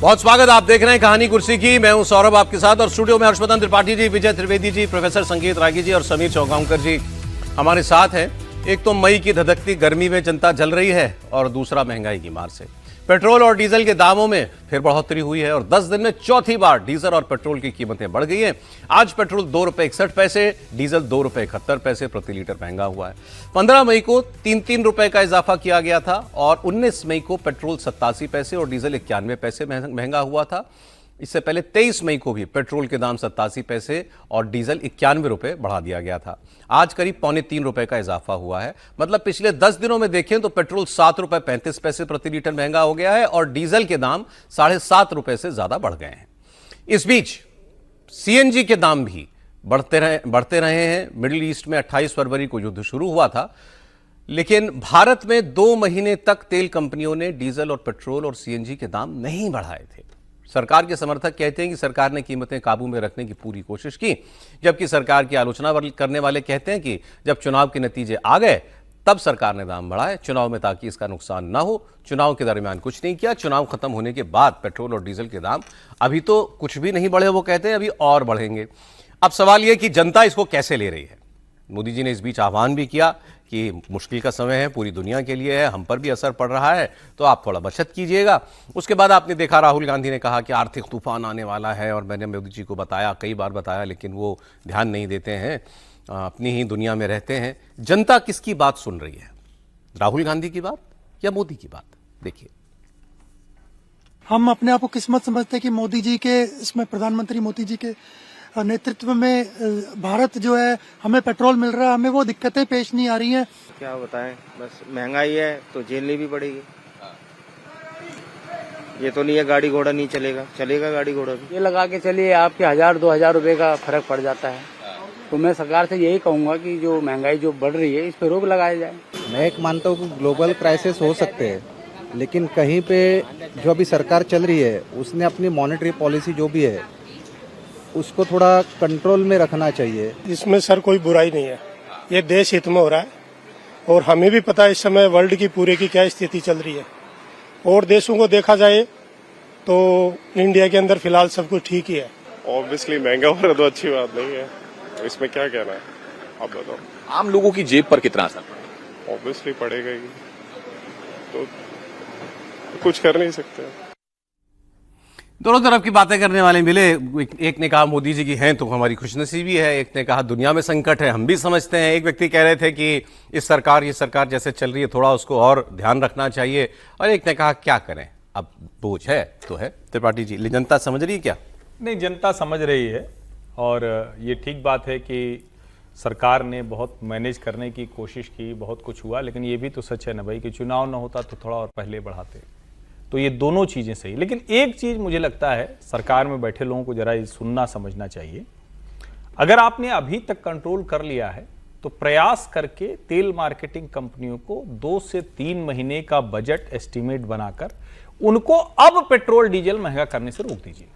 बहुत स्वागत। आप देख रहे हैं कहानी कुर्सी की। मैं हूं सौरभ आपके साथ और स्टूडियो में हर्षवर्धन त्रिपाठी जी, विजय त्रिवेदी जी, प्रोफेसर संगीत रागी जी और समीर चौगांवकर जी हमारे साथ हैं। एक तो मई की धधकती गर्मी में जनता जल रही है और दूसरा महंगाई की मार से पेट्रोल और डीजल के दामों में फिर बढ़ोतरी हुई है और 10 दिन में चौथी बार डीजल और पेट्रोल की कीमतें बढ़ गई हैं। आज पेट्रोल ₹2.61, डीजल ₹2.71 प्रति लीटर महंगा हुआ है। 15 मई को 3 रुपए का इजाफा किया गया था और 19 मई को पेट्रोल 87 पैसे और डीजल 91 पैसे महंगा हुआ था। इससे पहले 23 मई को भी पेट्रोल के दाम 87 पैसे और डीजल 91 रुपए बढ़ा दिया गया था। आज करीब ₹3.25 का इजाफा हुआ है। मतलब पिछले 10 दिनों में देखें तो पेट्रोल ₹7.35 प्रति लीटर महंगा हो गया है और डीजल के दाम ₹7.5 से ज्यादा बढ़ गए हैं। इस बीच सीएनजी के दाम भी बढ़ते रहे हैं। मिडिल ईस्ट में 28 फरवरी को युद्ध शुरू हुआ था, लेकिन भारत में 2 महीने तक तेल कंपनियों ने डीजल और पेट्रोल और सीएनजी के दाम नहीं बढ़ाए थे। सरकार के समर्थक कहते हैं कि सरकार ने कीमतें काबू में रखने की पूरी कोशिश की, जबकि सरकार की आलोचना करने वाले कहते हैं कि जब चुनाव के नतीजे आ गए तब सरकार ने दाम बढ़ाए चुनाव में, ताकि इसका नुकसान ना हो। चुनाव के दरमियान कुछ नहीं किया। चुनाव खत्म होने के बाद पेट्रोल और डीजल के दाम अभी तो कुछ भी नहीं बढ़े, वो कहते हैं अभी और बढ़ेंगे। अब सवाल यह कि जनता इसको कैसे ले रही है। मोदी जी ने इस बीच आह्वान भी किया कि मुश्किल का समय है, पूरी दुनिया के लिए है, हम पर भी असर पड़ रहा है, तो आप थोड़ा बचत कीजिएगा। उसके बाद आपने देखा राहुल गांधी ने कहा कि आर्थिक तूफान आने वाला है और मैंने मोदी जी को बताया, कई बार बताया, लेकिन वो ध्यान नहीं देते हैं, अपनी ही दुनिया में रहते हैं। जनता किसकी बात सुन रही है, राहुल गांधी की बात या मोदी की बात? देखिए, हम अपने आप को किस्मत समझते हैं कि मोदी जी के इसमें, प्रधानमंत्री मोदी जी के नेतृत्व में भारत जो है, हमें पेट्रोल मिल रहा है, हमें वो दिक्कतें पेश नहीं आ रही हैं। क्या बताएं, बस महंगाई है तो झेलनी भी पड़ेगी। ये तो नहीं है गाड़ी घोड़ा नहीं चलेगा, चलेगा गाड़ी घोड़ा भी। ये लगा के चलिए आपके 1000-2000 रुपए का फर्क पड़ जाता है। तो मैं सरकार से यही कहूंगा कि जो महंगाई जो बढ़ रही है इस पर रोक लगाया जाए। मैं एक मानता हूँ कि ग्लोबल क्राइसिस हो सकते हैं, लेकिन कहीं पे जो अभी सरकार चल रही है उसने अपनी मॉनेटरी पॉलिसी जो भी है उसको थोड़ा कंट्रोल में रखना चाहिए। इसमें सर कोई बुराई नहीं है, ये देश हित में हो रहा है और हमें भी पता है इस समय वर्ल्ड की पूरे की क्या स्थिति चल रही है। और देशों को देखा जाए तो इंडिया के अंदर फिलहाल सब कुछ ठीक ही है। ऑब्वियसली महंगा हो रहा तो अच्छी बात नहीं है, इसमें क्या कहना है आप बताओ। आम लोगों की जेब पर कितना असर पड़ेगा? ऑब्वियसली पड़ेगा ही, तो कुछ कर नहीं सकते। दोनों तरफ की बातें करने वाले मिले। एक ने कहा मोदी जी की हैं तो हमारी खुशनसीबी है, एक ने कहा दुनिया में संकट है, हम भी समझते हैं। एक व्यक्ति कह रहे थे कि ये सरकार जैसे चल रही है थोड़ा उसको और ध्यान रखना चाहिए, और एक ने कहा क्या करें, अब बोझ है तो है। त्रिपाठी जी, जनता समझ रही है क्या? नहीं, जनता समझ रही है और ये ठीक बात है कि सरकार ने बहुत मैनेज करने की कोशिश की, बहुत कुछ हुआ, लेकिन ये भी तो सच है ना भाई कि चुनाव ना होता तो थोड़ा और पहले बढ़ाते। तो ये दोनों चीजें सही, लेकिन एक चीज मुझे लगता है सरकार में बैठे लोगों को जरा ये सुनना समझना चाहिए। अगर आपने अभी तक कंट्रोल कर लिया है तो प्रयास करके तेल मार्केटिंग कंपनियों को 2 से 3 महीने का बजट एस्टीमेट बनाकर उनको अब पेट्रोल डीजल महंगा करने से रोक दीजिए।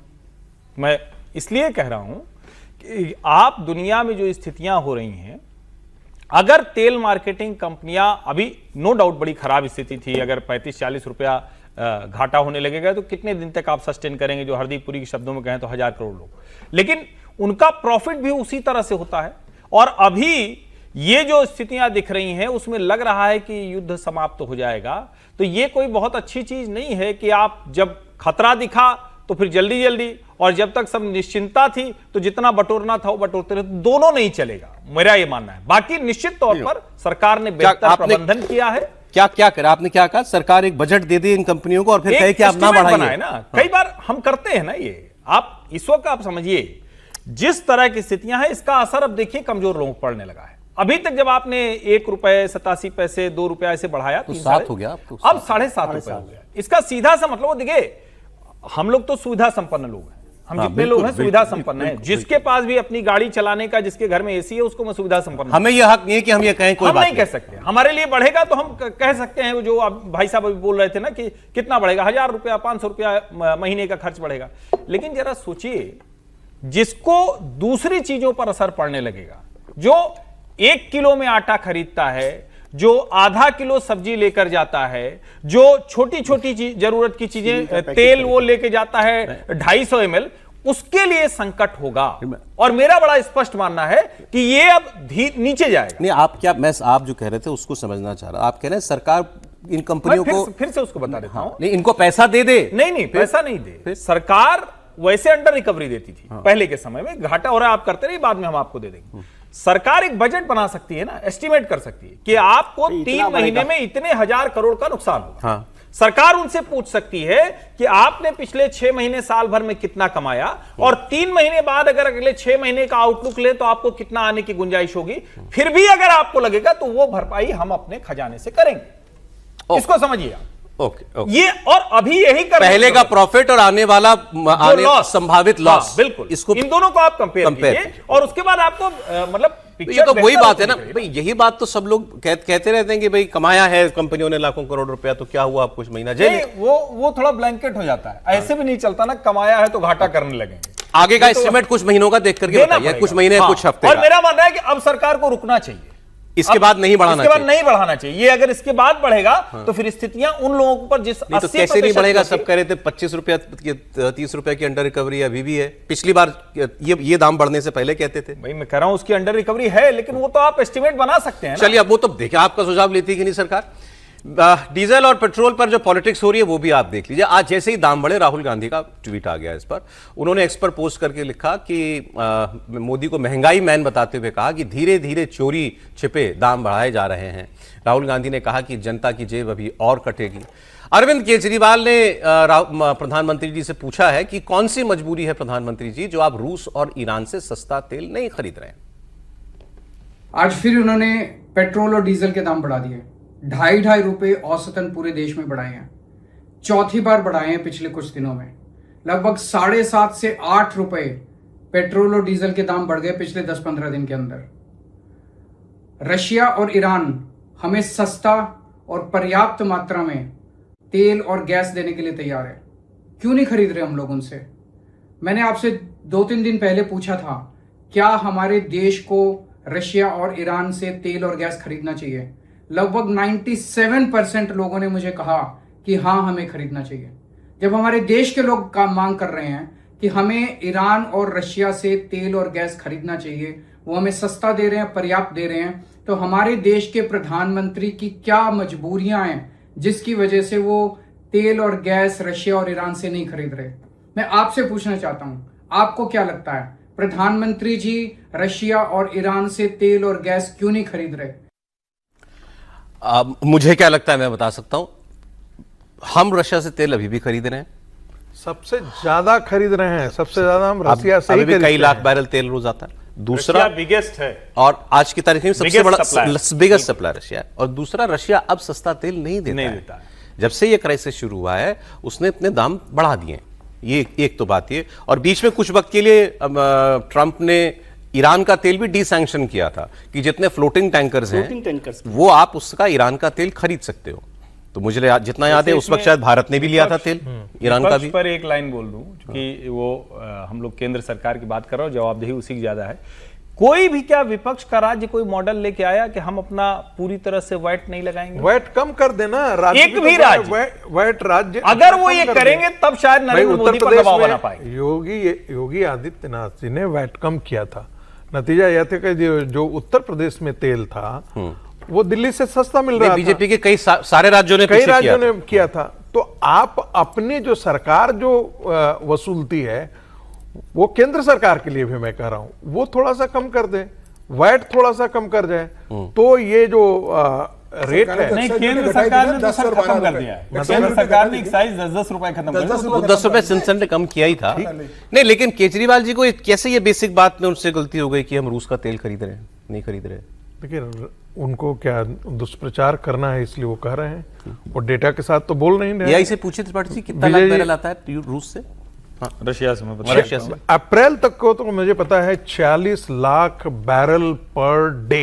मैं इसलिए कह रहा हूं कि आप दुनिया में जो स्थितियां हो रही हैं, अगर तेल मार्केटिंग कंपनियां, अभी नो डाउट बड़ी खराब स्थिति थी, अगर 35-40 रुपया घाटा होने लगेगा तो कितने दिन तक आप सस्टेन करेंगे? जो हरदीप पुरी के शब्दों में कहें तो 1000 करोड़ लोग, लेकिन उनका प्रॉफिट भी उसी तरह से होता है। और अभी ये जो स्थितियां दिख रही हैं उसमें लग रहा है कि युद्ध समाप्त हो जाएगा। तो ये कोई बहुत अच्छी चीज नहीं है कि आप जब खतरा दिखा तो फिर जल्दी जल्दी, और जब तक सब निश्चिंता थी तो जितना बटोरना था वो बटोरते रहे। तो दोनों नहीं चलेगा, मेरा ये मानना है। बाकी निश्चित तौर पर सरकार ने बेहतर प्रबंधन किया है। क्या करा आपने? क्या कहा? सरकार एक बजट दे दी इन कंपनियों को और फिर कहे कि आप ना बढ़ाइए ना। कई बार हम करते हैं ना ये, आप इस वक्त आप समझिए जिस तरह की स्थितियां हैं इसका असर अब देखिए कमजोर लोगों को पड़ने लगा है। अभी तक जब आपने ₹1.87, ₹2 ऐसे बढ़ाया तो 7 हो गया, अब ₹7.5 हो गया। इसका सीधा सा मतलब, देखिए हम लोग तो सुविधा संपन्न लोग हैं, हम जितने लोग हैं सुविधा संपन्न हैं। जिसके पास भी अपनी गाड़ी चलाने का, जिसके घर में एसी है, उसको मैं सुविधा संपन्न। हमें यह हक नहीं है कि हम ये कहें, कोई बात नहीं कह सकते। हमारे लिए बढ़ेगा तो हम कह सकते हैं, जो अब भाई साहब अभी बोल रहे थे ना कि कितना बढ़ेगा, 1000 रुपया 500 रुपया महीने का खर्च बढ़ेगा। लेकिन जरा सोचिए, जिसको दूसरी चीजों पर असर पड़ने लगेगा, जो 1 किलो में आटा खरीदता है, जो आधा किलो सब्जी लेकर जाता है, जो छोटी छोटी जरूरत की चीजें, तेल वो लेके जाता है 250 ml, उसके लिए संकट होगा। और मेरा बड़ा स्पष्ट मानना है कि ये अब नीचे जाएगा। नहीं, आप जो कह रहे थे उसको समझना चाह रहा, आप कह रहे हैं सरकार इन कंपनियों को फिर से उसको बता देता हूं। नहीं, इनको पैसा दे दे। नहीं, पैसा नहीं दे। सरकार वैसे अंडर रिकवरी देती थी पहले के समय में, घाटा हो रहा है आप करते रहिए, बाद में हम आपको दे देंगे। सरकार एक बजट बना सकती है ना, एस्टिमेट कर सकती है कि आपको 3 महीने में इतने 1000 करोड़ का नुकसान होगा। हाँ। सरकार उनसे पूछ सकती है कि आपने पिछले 6 महीने साल भर में कितना कमाया, और 3 महीने बाद अगर अगले 6 महीने का आउटलुक ले तो आपको कितना आने की गुंजाइश होगी। फिर भी अगर आपको लगेगा तो वो भरपाई हम अपने खजाने से करेंगे। इसको समझिए आप। ओके। ये और अभी यही कर पहले का प्रॉफिट और आने वाला संभावित लॉस, बिल्कुल, इसको इन दोनों को आप कंपेयर कीजिए, और उसके बाद आपको मतलब तो ये तो वही बात है ना भाई, यही बात तो सब लोग कहते रहते हैं कि भाई कमाया है कंपनियों ने लाखों करोड़ रुपया, तो क्या हुआ, आप कुछ महीना जेल। वो थोड़ा ब्लैंकेट हो जाता है, ऐसे भी नहीं चलता ना, कमाया है तो घाटा करने लगेंगे। आगे का एस्टिमेट कुछ महीनों का देख करके बताइए, कुछ महीने कुछ हफ्ते। और मेरा मानना है कि अब सरकार को रुकना चाहिए, इसके बाद नहीं बढ़ाना चाहिए। इसके बाद नहीं बढ़ाना चाहिए। ये अगर इसके बाद बढ़ेगा तो फिर स्थितियां उन लोगों पर जिस नहीं, तो कैसे नहीं बढ़ेगा? सब कह रहे थे 25 रुपया 30 रुपया की अंडर रिकवरी अभी भी है, पिछली बार ये दाम बढ़ने से पहले कहते थे। भाई मैं कह रहा हूं उसकी अंडर रिकवरी है, लेकिन वो तो आप एस्टिमेट बना सकते हैं। चलिए, अब वो तो देखिए आपका सुझाव लेती है कि नहीं सरकार। डीजल और पेट्रोल पर जो पॉलिटिक्स हो रही है वो भी आप देख लीजिए। आज जैसे ही दाम बढ़े, राहुल गांधी का ट्वीट आ गया इस पर, उन्होंने एक्स पर पोस्ट करके लिखा कि मोदी को महंगाई मैन बताते हुए कहा कि धीरे धीरे चोरी छिपे दाम बढ़ाए जा रहे हैं। राहुल गांधी ने कहा कि जनता की जेब अभी और कटेगी। अरविंद केजरीवाल ने प्रधानमंत्री जी से पूछा है कि कौन सी मजबूरी है प्रधानमंत्री जी जो आप रूस और ईरान से सस्ता तेल नहीं खरीद रहे हैं। आज फिर उन्होंने पेट्रोल और डीजल के दाम बढ़ा दिए, 2.5 रुपए औसतन पूरे देश में बढ़ाए हैं। चौथी बार बढ़ाए हैं पिछले कुछ दिनों में। लगभग 7.5 से 8 रुपए पेट्रोल और डीजल के दाम बढ़ गए पिछले 10-15 दिन के अंदर। रशिया और ईरान हमें सस्ता और पर्याप्त मात्रा में तेल और गैस देने के लिए तैयार है। क्यों नहीं खरीद रहे हम लोग उनसे? मैंने आपसे 2-3 दिन पहले पूछा था, क्या हमारे देश को रशिया और ईरान से तेल और गैस खरीदना चाहिए? लगभग 97% लोगों ने मुझे कहा कि हाँ, हमें खरीदना चाहिए। जब हमारे देश के लोग काम मांग कर रहे हैं कि हमें ईरान और रशिया से तेल और गैस खरीदना चाहिए, वो हमें सस्ता दे रहे हैं, पर्याप्त दे रहे हैं, तो हमारे देश के प्रधानमंत्री की क्या मजबूरियां हैं जिसकी वजह से वो तेल और गैस रशिया और ईरान से नहीं खरीद रहे? मैं आपसे पूछना चाहता हूं, आपको क्या लगता है प्रधानमंत्री जी रशिया और ईरान से तेल और गैस क्यों नहीं खरीद रहे? मुझे क्या लगता है मैं बता सकता हूं। हम रशिया से तेल अभी भी खरीद रहे हैं, सबसे ज्यादा खरीद रहे हैं, सबसे ज्यादा हम रशिया से ही अभी भी कई लाख बैरल तेल रोज आता है। दूसरा बिगेस्ट है, और आज की तारीख में सबसे बड़ा बिगेस्ट सप्लायर रशिया है। और दूसरा, रशिया अब सस्ता तेल नहीं देता है। जब से ये क्राइसिस शुरू हुआ है उसने अपने दाम बढ़ा दिए। ये एक तो बात ये। और बीच में कुछ वक्त के लिए ट्रंप ने ईरान का तेल भी डी-सैंक्शन किया था कि जितने फ्लोटिंग टैंकर्स हैं वो आप उसका ईरान का तेल खरीद सकते हो। तो मुझे जितना याद है उस वक्त शायद भारत ने भी लिया था तेल ईरान का भी। पर एक लाइन बोल दूं कि वो हम लोग केंद्र सरकार की बात कर रहे हो, जवाबदेही उसी की ज्यादा है। कोई भी क्या विपक्ष का राज्य कोई मॉडल लेके आया कि हम अपना पूरी तरह से वैट नहीं लगाएंगे? वैट कम कर देना। एक भी राज्य वैट राज्य अगर वो ये करेंगे तब शायद नरेंद्र मोदी पर दबाव बना पाएंगे। योगी आदित्यनाथ जी ने वैट कम किया था। नतीजा यह था कि जो उत्तर प्रदेश में तेल था वो दिल्ली से सस्ता मिल रहा था। बीजेपी के कई सारे राज्यों ने किया था। तो आप अपनी जो सरकार जो वसूलती है वो केंद्र सरकार के लिए भी मैं कह रहा हूं वो थोड़ा सा कम कर दे, वैट थोड़ा सा कम कर जाए तो ये जो रेट है। नहीं, केंद्र सरकार ने तो सर खत्म कर दिया है। केंद्र सरकार ने एक्साइज 10-10 रुपए खत्म कर दिया। 10 रुपए सिंसन ने कम किया ही था। नहीं, लेकिन केजरीवाल जी को कैसे ये बेसिक बात में उनसे गलती हो गई कि हम रूस का तेल खरीद रहे हैं, नहीं खरीद रहे? देखिए, उनको क्या दुष्प्रचार करना है इसलिए वो कह रहे हैं, और डेटा के साथ तो बोल नहीं रहे। यही से पूछे त्रिपाठी जी कितना लाख बैरल आता है रूस से? हाँ, रशिया से। रशिया से अप्रैल तक को तो मुझे पता है 46 lakh barrel per day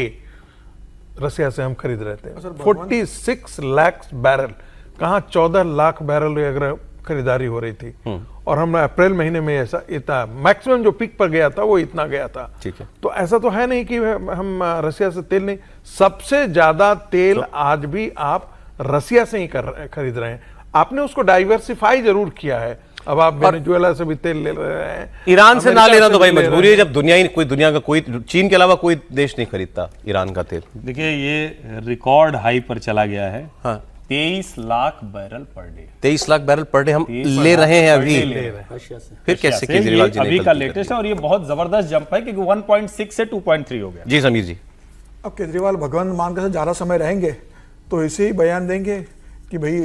Russia से हम खरीद रहे थे। 46 लाख बैरल, कहाँ 14 लाख बैरल अगर खरीदारी हो रही थी और हम अप्रैल महीने में ऐसा इतना मैक्सिमम जो पीक पर गया था वो इतना गया था। ठीक है। तो ऐसा तो है नहीं कि हम रसिया से तेल नहीं, सबसे ज्यादा तेल आज भी आप रसिया से ही खरीद रहे हैं। आपने उसको डाइवर्सिफाई जरूर किया है, अब आप वेनेजुएला से भी तेल ले रहे हैं, ईरान से ना लेना तो भाई ले रहे मजबूरी है, हैं। जब दुनिया का कोई, चीन के अलावा कोई देश नहीं खरीदता ईरान का तेल। देखिए ये रिकॉर्ड हाई पर चला गया है। हाँ 23 lakh barrel per day, 23 lakh barrel per day हम ले रहे हैं अभी। फिर कैसे केजरीवाल जी ने अभी का गलती कर लेटेस्ट है और ये बहुत जबरदस्त जंप है क्योंकि 1.6 से 2.3 हो गया। दी? जी समीर जी, अब केजरीवाल भगवंत मान के ज़्यादा समय रहेंगे तो इसे ही बयान देंगे कि भाई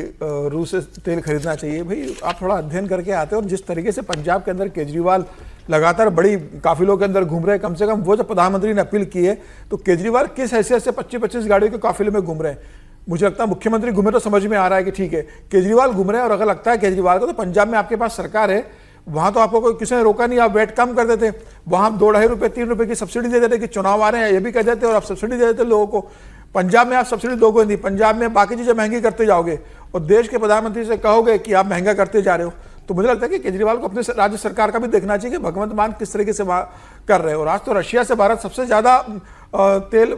रूस से तेल खरीदना चाहिए। भाई आप थोड़ा अध्ययन करके आते हो, और जिस तरीके से पंजाब के अंदर केजरीवाल लगातार बड़ी काफिलों के अंदर घूम रहे हैं, कम से कम वो जब प्रधानमंत्री ने अपील की है तो केजरीवाल किस हैसियत से 25-25 गाड़ियों के काफिले में घूम रहे हैं। मुझे लगता है मुख्यमंत्री घूमे तो समझ में आ रहा है कि ठीक है केजरीवाल घूम रहे हैं, और अगर लगता है केजरीवाल को तो पंजाब में आपके पास सरकार है, वहां तो आपको किसी ने रोका नहीं, आप वेट कम कर देते, वहां 2-2.5 रुपए 3 रुपए की सब्सिडी दे देते कि चुनाव आ रहे हैं ये भी कह देते, और आप सब्सिडी दे देते लोगों को। पंजाब में आप सब्सिडी दोगे नहीं, पंजाब में बाकी चीजें महंगी करते जाओगे और देश के प्रधानमंत्री से कहोगे कि आप महंगा करते जा रहे हो। तो मुझे लगता है कि केजरीवाल को अपने राज्य सरकार का भी देखना चाहिए कि भगवंत मान किस तरीके से कर रहे हैं। और आज तो रशिया से भारत सबसे ज्यादा तेल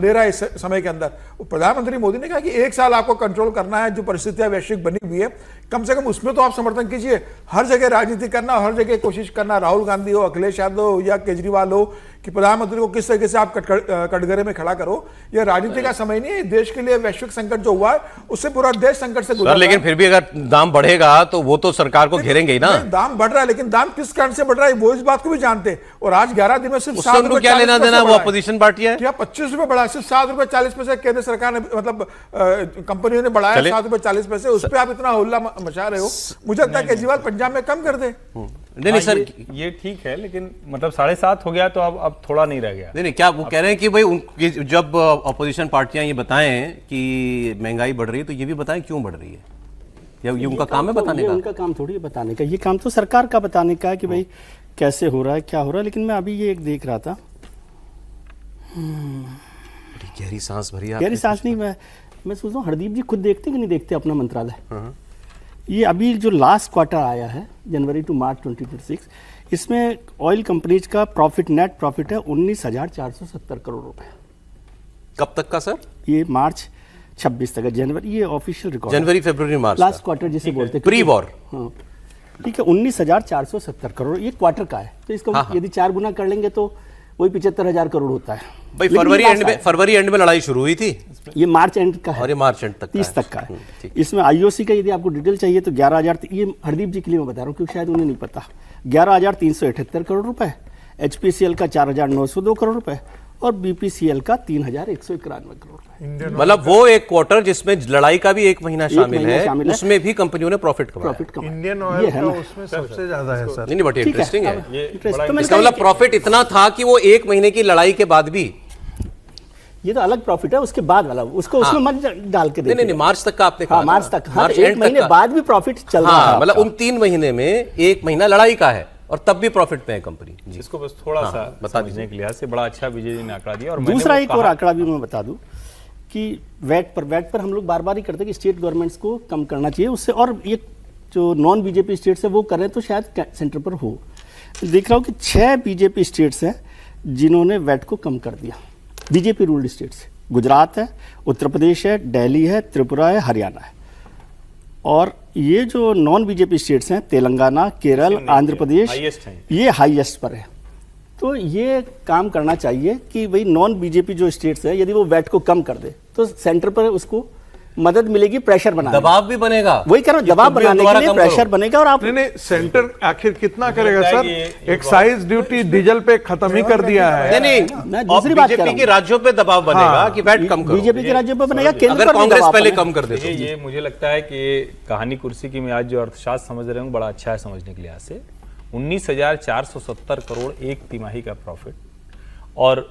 ले रहा है इस समय के अंदर। प्रधानमंत्री मोदी ने कहा कि 1 साल आपको कंट्रोल करना है, जो परिस्थितियां वैश्विक बनी हुई है कम से कम उसमें तो आप समर्थन कीजिए। हर जगह राजनीति करना, हर जगह कोशिश करना, राहुल गांधी हो, अखिलेश यादव हो या केजरीवाल हो, कि प्रधानमंत्री को किस तरीके से आप कटघरे में खड़ा करो, यह राजनीति का समय नहीं है। देश के लिए वैश्विक संकट जो हुआ है उससे पूरा देश संकट से गुजर। लेकिन फिर भी अगर दाम बढ़ेगा तो वो तो सरकार को घेरेंगे ही ना। दाम बढ़ रहा है, लेकिन दाम किस कारण से बढ़ रहा है वो इस बात को भी जानते हैं। और आज 11 दिन में सिर्फ उससे उनको क्या लेना देना, वो अपोजिशन पार्टी है। क्या 25 रुपए बढ़ा, सिर्फ 7 रुपए 40 पैसे केंद्र सरकार ने, मतलब कंपनियों ने बढ़ाया 7 रुपए 40 पैसे, उस पर आप इतना हुल्ला मचा रहे हो। मुझे लगता है केजरीवाल पंजाब में कम कर दे। नहीं सर, ये ठीक है, लेकिन मतलब 7.5 हो गया तो अब थोड़ा नहीं रह गया। नहीं क्या वो कह रहे हैं कि भाई उनकी जब अपोजिशन पार्टियां ये बताएं कि महंगाई बढ़ रही है तो ये भी बताएं क्यों बढ़ रही है, या ये उनका काम है बताने का? उनका काम थोड़ी है बताने का, ये काम तो सरकार का बताने का है कि भाई कैसे हो रहा है, क्या हो रहा है। लेकिन मैं अभी ये एक देख रहा था, गहरी सांस भरी, गहरी सांस नहीं, मैं सोच रहा हूँ हरदीप जी खुद देखते कि नहीं देखते अपना मंत्रालय। ये अभी जो लास्ट क्वार्टर आया है जनवरी टू मार्च 2026, इसमें ऑयल कंपनीज का प्रॉफिट, नेट प्रॉफिट है 19,470 करोड़ रुपए। कब तक का सर? ये मार्च 26 तक है, जनवरी, ये ऑफिशियल रिकॉर्ड, जनवरी फरवरी मार्च, लास्ट क्वार्टर जिसे बोलते हैं, प्री वॉर। हाँ ठीक है, 19,470 करोड़ ये क्वार्टर का है। तो इसको यदि 4 गुना कर लेंगे तो वही 75,000 करोड़ होता है भाई। फरवरी एंड में लड़ाई शुरू हुई थी, ये मार्च एंड का है, और ये मार्च एंड तक 30 तक का है। इसमें आईओसी का यदि आपको डिटेल चाहिए तो 11,000, ये हरदीप जी के लिए मैं बता रहा हूँ क्योंकि शायद उन्हें नहीं पता, 11,378 करोड़ रुपए, एचपीसीएल का 4,902 करोड़ रुपए और बीपीसीएल का 3,191 करोड़ रुपए। मतलब वो एक क्वार्टर जिसमें लड़ाई का भी 1 महीना शामिल है, उसमें भी कंपनियों ने प्रॉफिट कमाया। इंडियन ऑयल का उसमें सबसे ज्यादा है सर। नहीं बट इंटरेस्टिंग है, तो इसका मतलब प्रॉफिट इतना था कि वो 1 महीने की लड़ाई के बाद भी, ये तो अलग प्रॉफिट है, उसके बाद वाला उसको उसमें मत डाल के देखिए। नहीं मार्च तक का आपने कहा, मार्च तक, मार्च 1 महीने बाद भी प्रॉफिट चल रहा है। मतलब उन 3 महीने में 1 महीना लड़ाई का है और तब भी प्रॉफिट पे है कंपनी। इसको बस थोड़ा सा समझने के लिहाज से बड़ा अच्छा विजय जी ने आंकड़ा दिया। और दूसरा एक और आंकड़ा भी मैं बता दूं कि वेट पर हम लोग बार बार ही करते हैं कि स्टेट गवर्नमेंट्स को कम करना चाहिए उससे, और ये जो नॉन बीजेपी स्टेट्स है वो कर रहे हैं तो शायद सेंटर पर हो। देख रहा हूँ कि 6 बीजेपी स्टेट्स हैं जिन्होंने वेट को कम कर दिया, बीजेपी रूल्ड स्टेट्स। गुजरात है, उत्तर प्रदेश है, दिल्ली है, त्रिपुरा है, हरियाणा है। और ये जो नॉन बीजेपी स्टेट्स हैं, तेलंगाना, केरल, आंध्र प्रदेश, ये हाईएस्ट पर है। तो ये काम करना चाहिए कि भाई नॉन बीजेपी जो स्टेट्स है यदि वो वैट को कम कर दे तो सेंटर पर उसको मदद मिलेगी, प्रेशर बनाने, दबाव भी बनेगा। वही कह रहा हूं, दबाव बनाने के लिए प्रेशर बनेगा। और आप नहीं सेंटर आखिर कितना करेगा सर? एक्साइज ड्यूटी डीजल पे खत्म ही कर दिया है। नहीं मैं दूसरी बात कर रहा बीजेपी के राज्यों पे दबाव बनेगा कि वैट कम करो। बीजेपी के राज्यों पे बनेगा, केंद्र पर कांग्रेस पहले कम कर दे। ये मुझे लगता है कि कहानी कुर्सी की मैं आज जो अर्थशास्त्र समझ रहे हूँ बड़ा अच्छा है समझने के लिहाज से। 19,470 करोड़ 1 तिमाही का प्रॉफिट, और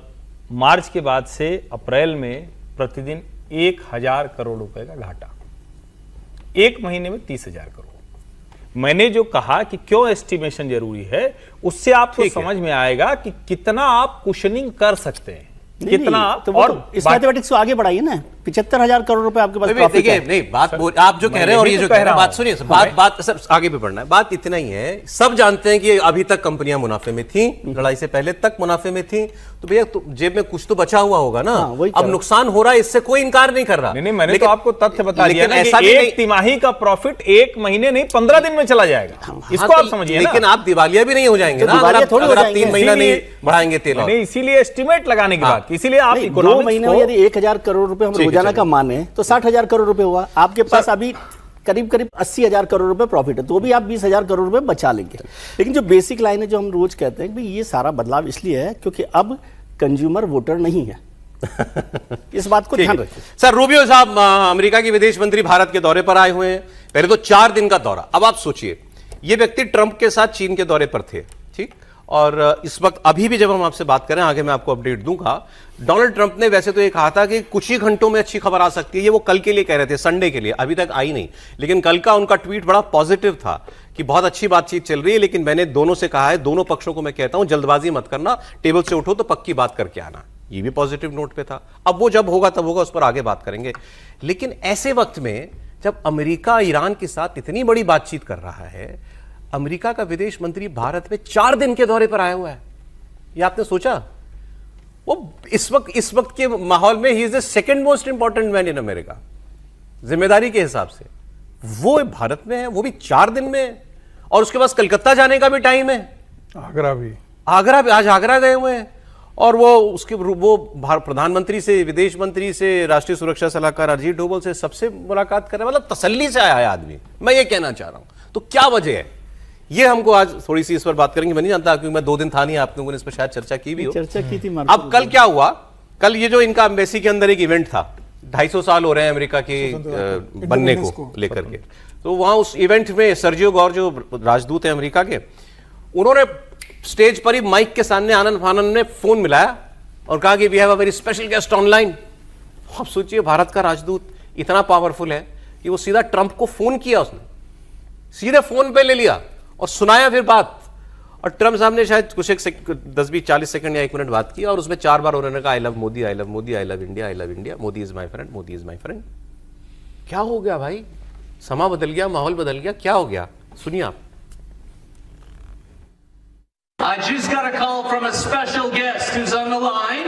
मार्च के बाद से अप्रैल में प्रतिदिन 1,000 करोड़ रुपए का घाटा, 1 महीने में 30,000 करोड़। मैंने जो कहा कि क्यों एस्टिमेशन जरूरी है, उससे आपको समझ में आएगा कि कितना आप कुशनिंग कर सकते हैं। कितना तो वो और इस मैथमेटिक्स को आगे बढ़ाइए ना, 75,000 करोड़ रुपए आपके पास प्रॉफिट देखिए है। नहीं बात आप जो कह रहे हैं और ये जो कह रहे हैं बात सुनिए बात सर आगे भी बढ़ना है। बात इतना ही है, सब जानते हैं कि अभी तक कंपनियां मुनाफे में थी, लड़ाई से पहले तक मुनाफे में थी, तो भैया तो जेब में कुछ तो बचा हुआ होगा ना। अब नुकसान हो रहा है, इससे कोई इनकार नहीं कर रहा। नहीं मैंने तो आपको तथ्य बता दिया ना कि एक तिमाही का प्रॉफिट 1 महीने नहीं 15 दिन में चला जाएगा, इसको आप समझिए। लेकिन आप दिवालिया भी नहीं हो जाएंगे ना अगर आप 3 महीना नहीं बढ़ाएंगे तेल। इसीलिए एस्टिमेट लगाने की बात, इसीलिए आप 2 महीने में यदि 1,000 करोड़ रुपए हम रोजाना का माने तो 60,000 करोड़ रुपए हुआ। आपके पास अभी करीब 80,000 करोड़ रुपए प्रॉफिट है, तो भी आप 20,000 करोड़ रुपए बचा लेंगे। लेकिन जो बेसिक लाइन है जो हम रोज कहते हैं कि ये सारा बदलाव इसलिए है क्योंकि अब कंज्यूमर वोटर नहीं है। इस बात को ध्यान रखिए। सर रूबियो साहब अमेरिका के विदेश मंत्री भारत के दौरे पर आए हुए हैं, पहले तो 4 दिन का दौरा। अब आप सोचिए ये व्यक्ति ट्रंप के साथ चीन के दौरे पर थे, ठीक, और इस वक्त अभी भी जब हम आपसे बात करें, आगे मैं आपको अपडेट दूंगा, डोनाल्ड ट्रंप ने वैसे तो ये कहा था कि कुछ ही घंटों में अच्छी खबर आ सकती है, ये वो कल के लिए कह रहे थे, संडे के लिए, अभी तक आई नहीं। लेकिन कल का उनका ट्वीट बड़ा पॉजिटिव था कि बहुत अच्छी बातचीत चल रही है, लेकिन मैंने दोनों से कहा है, दोनों पक्षों को मैं कहता हूं जल्दबाजी मत करना, टेबल से उठो तो पक्की बात करके आना। ये भी पॉजिटिव नोट पे था। अब वो जब होगा तब होगा, उस पर आगे बात करेंगे। लेकिन ऐसे वक्त में जब अमेरिका ईरान के साथ इतनी बड़ी बातचीत कर रहा है, अमेरिका का विदेश मंत्री भारत में 4 दिन के दौरे पर आया हुआ है, ये आपने सोचा? वो इस वक्त के माहौल में he is the second most important man in America, जिम्मेदारी के हिसाब से वो भारत में है, वो भी 4 दिन में, और उसके पास कलकत्ता जाने का भी टाइम है, आगरा भी आज आगरा गए हुए हैं, और वो प्रधानमंत्री से, विदेश मंत्री से, राष्ट्रीय सुरक्षा सलाहकार अजीत डोभाल से सबसे मुलाकात कर रहे हैं। मतलब तसल्ली से आया है आदमी, मैं ये कहना चाह रहा हूं। तो क्या वजह है, ये हमको आज थोड़ी सी इस पर बात करेंगे। मैं नहीं जानता क्योंकि मैं 2 दिन था नहीं, आप लोगों ने इस पर शायद चर्चा की भी हो। चर्चा की थी। अब कल क्या हुआ, कल ये जो इनका एम्बेसी के अंदर एक इवेंट था, 250 साल हो रहे हैं अमेरिका के बनने को लेकर के, तो वहां उस इवेंट में सर्जियो गौर जो राजदूत है अमेरिका के, उन्होंने स्टेज पर ही माइक के सामने आनंद फानंद ने फोन मिलाया और कहा कि we have a very special guest online. आप सोचिए भारत का राजदूत इतना पावरफुल है कि वो सीधा ट्रंप को फोन किया, उसने सीधे फोन पे ले लिया और सुनाया फिर बात, और ट्रंप साहब ने शायद कुछ 10-20-40 सेकंड या 1 मिनट बात की, और उसमें 4 बार उन्होंने कहा I love Modi, I love Modi, I love India, I love India, Modi is my friend, Modi is my friend. क्या हो गया भाई, समा बदल गया, माहौल बदल गया, क्या हो गया, सुनिए आप। I just got a call from a special guest who's on the line.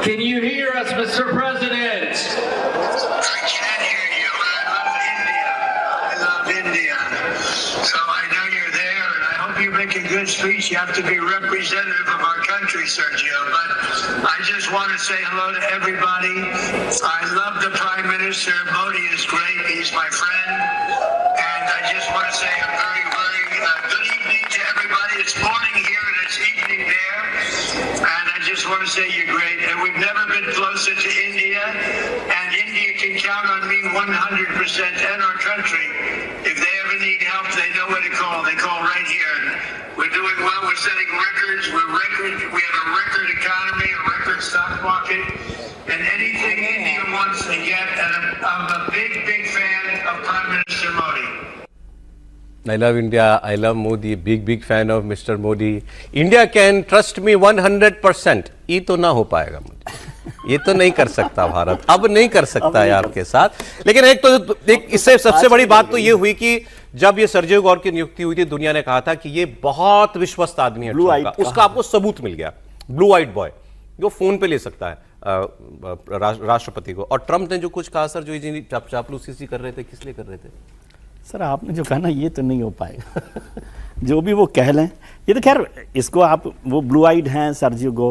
Can you hear us, Mr. President? I can hear you. I love India. I love India. So I know you're there, and I hope you make a good speech. You have to be representative of our country, Sergio. But I just want to say hello to everybody. I love the Prime Minister. Modi is great. He's my friend. And I just want to say a very, very good evening to everybody. It's morning here and it's evening there. And I just want to say you're great. And we've never been closer to India. And India can count on me 100% and our country. If they ever need help, they know where to call. They call right here. We're doing well. We're setting records. We have a record economy, a record stock market. And anything India wants to get. And I'm a big, big fan of Prime Minister Modi. I love India, I love Modi, big fan of Mr. Modi. India can trust me 100%. ये तो ना हो पाएगा मुझे, ये तो नहीं कर सकता भारत, अब नहीं कर सकता है आपके साथ। लेकिन एक इससे सबसे बड़ी बात तो ये हुई कि जब ये सर्जियो गौर की नियुक्ति हुई थी, दुनिया ने कहा था कि ये बहुत विश्वस्त आदमी है, उसका आपको सबूत मिल गया, ब्लू आइट बॉय, जो फोन पे ले सकता है राष्ट्रपति को। और ट्रंप ने जो कुछ कहा सर, जो चापलूसी कर रहे थे, किस लिए कर रहे थे? सर आपने जो कहा ना, ये तो नहीं हो पाएगा। जो भी वो कह लें, ये तो खैर इसको आप, वो ब्लू आइड हैं सर्जियो गो,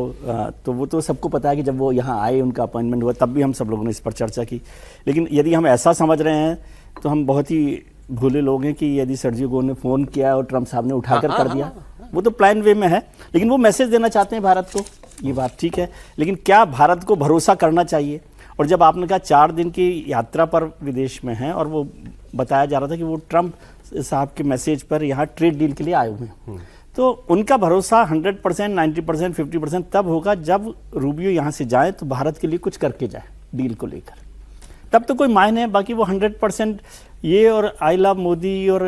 तो वो तो सबको पता है कि जब वो यहाँ आए, उनका अपॉइंटमेंट हुआ, तब भी हम सब लोगों ने इस पर चर्चा की। लेकिन यदि हम ऐसा समझ रहे हैं तो हम बहुत ही भोले लोग हैं कि यदि सर्जियो गो ने फ़ोन किया और ट्रंप साहब ने उठाकर कर दिया, वो तो प्लान वे में है। लेकिन वो मैसेज देना चाहते हैं भारत को, ये बात ठीक है। लेकिन क्या भारत को भरोसा करना चाहिए? और जब आपने कहा 4 दिन की यात्रा पर विदेश में हैं, और वो बताया जा रहा था कि वो ट्रंप साहब के मैसेज पर यहाँ ट्रेड डील के लिए आए हुए हैं, तो उनका भरोसा 100%, 90%, 50% तब होगा जब रूबियो यहाँ से जाए तो भारत के लिए कुछ करके जाए डील को लेकर, तब तो कोई मायने है। बाकी वो 100% ये और आई लव मोदी और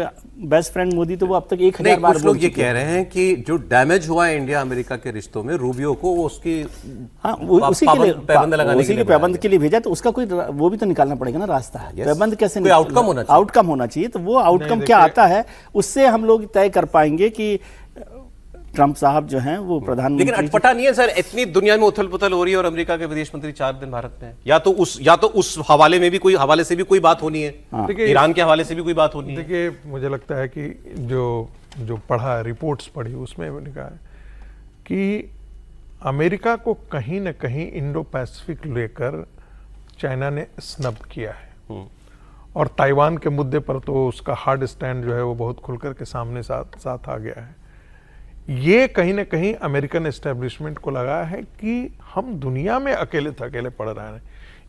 बेस्ट फ्रेंड मोदी तो वो अब तक 1000 नहीं, बार कुछ बोल लोग ये चुके कह रहे हैं कि जो डैमेज हुआ है इंडिया अमेरिका के रिश्तों में, रूबियो को वो उसकी उसी के लिए पैबंद लगाने उसी के पैबंद के लिए भेजा, तो उसका कोई वो भी तो निकालना पड़ेगा ना रास्ता। पैबंद कैसे कोई आउटकम होना चाहिए। आउटकम होना चाहिए, तो वो आउटकम क्या आता है उससे हम लोग तय कर पाएंगे कि ट्रंप साहब जो हैं वो प्रधानमंत्री। लेकिन अटपटा नहीं है सर, इतनी दुनिया में उथल पुथल हो रही है और अमेरिका के विदेश मंत्री 4 दिन भारत में है। या तो उस हवाले में भी कोई हवाले से भी कोई बात होनी है, ईरान के हवाले से भी कोई बात होनी है। देखिए, मुझे लगता है कि जो पढ़ा, रिपोर्ट्स पढ़ी, उसमें मैंने कहा है कि अमेरिका को कहीं ना कहीं इंडो पैसिफिक लेकर चाइना ने स्नब किया है, और ताइवान के मुद्दे पर तो उसका हार्ड स्टैंड जो है वो बहुत खुलकर के सामने साथ आ गया है। ये कहीं ना कहीं अमेरिकन एस्टेब्लिशमेंट को लगा है कि हम दुनिया में अकेले थकेले पड़ रहे हैं,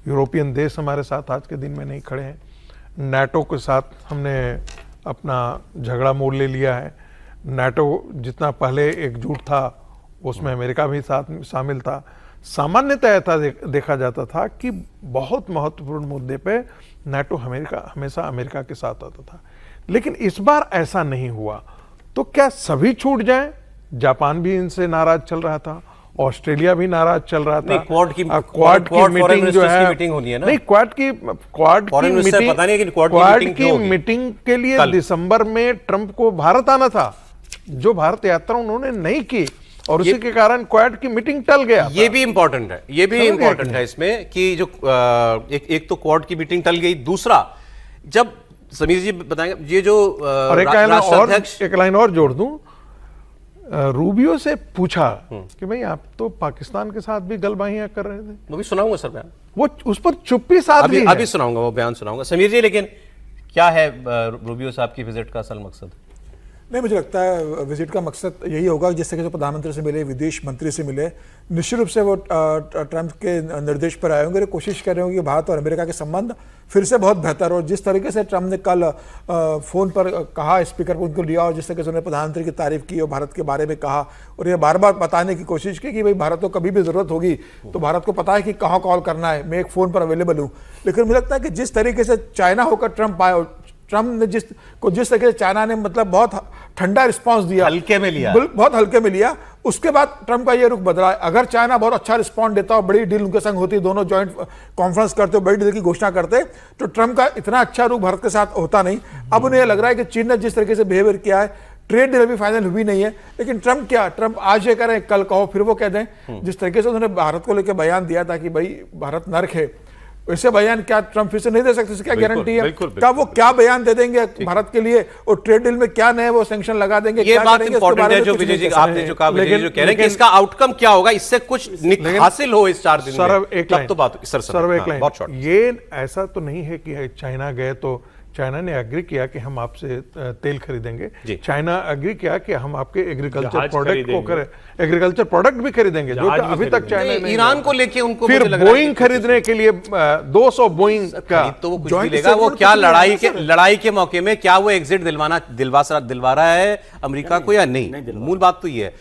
यूरोपियन देश हमारे साथ आज के दिन में नहीं खड़े हैं, नाटो के साथ हमने अपना झगड़ा मोड़ ले लिया है, नाटो जितना पहले एकजुट था उसमें अमेरिका भी साथ शामिल था। सामान्यतः ऐसा देखा जाता था कि बहुत महत्वपूर्ण मुद्दे पे नाटो हमेशा अमेरिका के साथ आता था, लेकिन इस बार ऐसा नहीं हुआ। तो क्या सभी छूट जाएं? जापान भी इनसे नाराज चल रहा था, ऑस्ट्रेलिया भी नाराज चल रहा था। क्वाड की मीटिंग जो है, मीटिंग होनी है ना? नहीं, क्वाड की मीटिंग के लिए दिसंबर में ट्रंप को भारत आना था, जो भारत यात्रा उन्होंने नहीं की, और उसी के कारण क्वाड की मीटिंग टल गया। ये भी इंपॉर्टेंट है, ये भी इंपॉर्टेंट है इसमें कि जो एक तो क्वाड की मीटिंग टल गई, दूसरा जब समीर जी बताएंगे ये जो और एक लाइन और जोड़ दूं, रूबियो से पूछा कि भाई आप तो पाकिस्तान के साथ भी गलबाहियां कर रहे थे। वो भी सुनाऊंगा सर बयान, वो उस पर चुप्पी साध ली है। अभी सुनाऊंगा, वो बयान सुनाऊंगा समीर जी। लेकिन क्या है रूबियो साहब की विजिट का असल मकसद? नहीं, मुझे लगता है विजिट का मकसद यही होगा, जिस तरह से प्रधानमंत्री से मिले, विदेश मंत्री से मिले, निश्चित रूप से वो ट्रंप के निर्देश पर आए होंगे, कोशिश कर रहे होंगे कि भारत और अमेरिका के संबंध फिर से बहुत बेहतर हो। जिस तरीके से ट्रंप ने कल फोन पर कहा, स्पीकर पर उनको लिया, और जिस तरीके से उन्होंने प्रधानमंत्री की तारीफ की और भारत के बारे में कहा, और ये बार बार बताने की कोशिश की कि भाई भारत को कभी भी जरूरत होगी तो भारत को पता है कि कहाँ कॉल करना है, मैं एक फ़ोन पर अवेलेबल हूँ। लेकिन मुझे लगता है कि जिस तरीके से चाइना होकर ट्रंप आए, ट्रंप ने जिस तरीके से चाइना ने मतलब बहुत ठंडा रिस्पांस दिया, हल्के में लिया, बहुत हल्के में लिया, उसके बाद ट्रंप का ये रुख बदला। अगर चाइना बहुत अच्छा रिस्पॉन्स देता और बड़ी डील उनके संग होती, दोनों जॉइंट कॉन्फ्रेंस करते, बड़ी डील की घोषणा करते, तो ट्रंप का इतना अच्छा रुख भारत के साथ होता नहीं। अब उन्हें लग रहा है कि चीन ने जिस तरीके से बिहेवियर किया है, ट्रेड डील अभी फाइनल हुई नहीं है, लेकिन ट्रंप आज ये करें, कल कहो फिर वो कह दें। जिस तरीके से उन्होंने भारत को लेकर बयान दिया था कि भाई भारत नर्क है, वैसे बयान क्या ट्रंप फिर से नहीं दे सकते? क्या गारंटी है? क्या वो क्या बयान दे देंगे भारत के लिए, और ट्रेड डील में क्या नए वो सैंक्शन लगा देंगे? ये बात इंपॉर्टेंट है जो विजय जी आपने जो कहा, विजय जी जो कह रहे हैं कि इसका आउटकम क्या होगा, इससे कुछ हासिल हो इस 4 दिन में। सर एक लाइन, तो बात सर एक लाइन, ये ऐसा तो नहीं है कि चाइना गए तो चाइना ने एग्री किया कि हम आपसे तेल खरीदेंगे, चाइना एग्री किया कि हम आपके एग्रीकल्चर प्रोडक्ट भी खरीदेंगे, जो अभी तक चाइना ने ईरान को लेके उनको फिर बोइंग खरीदने के लिए 200 बोइंग का, तो वो कुछ भी लेगा। वो क्या लड़ाई के मौके में क्या वो एग्जिट दिलवा रहा है अमेरिका को या नहीं? मूल बात तो ये है।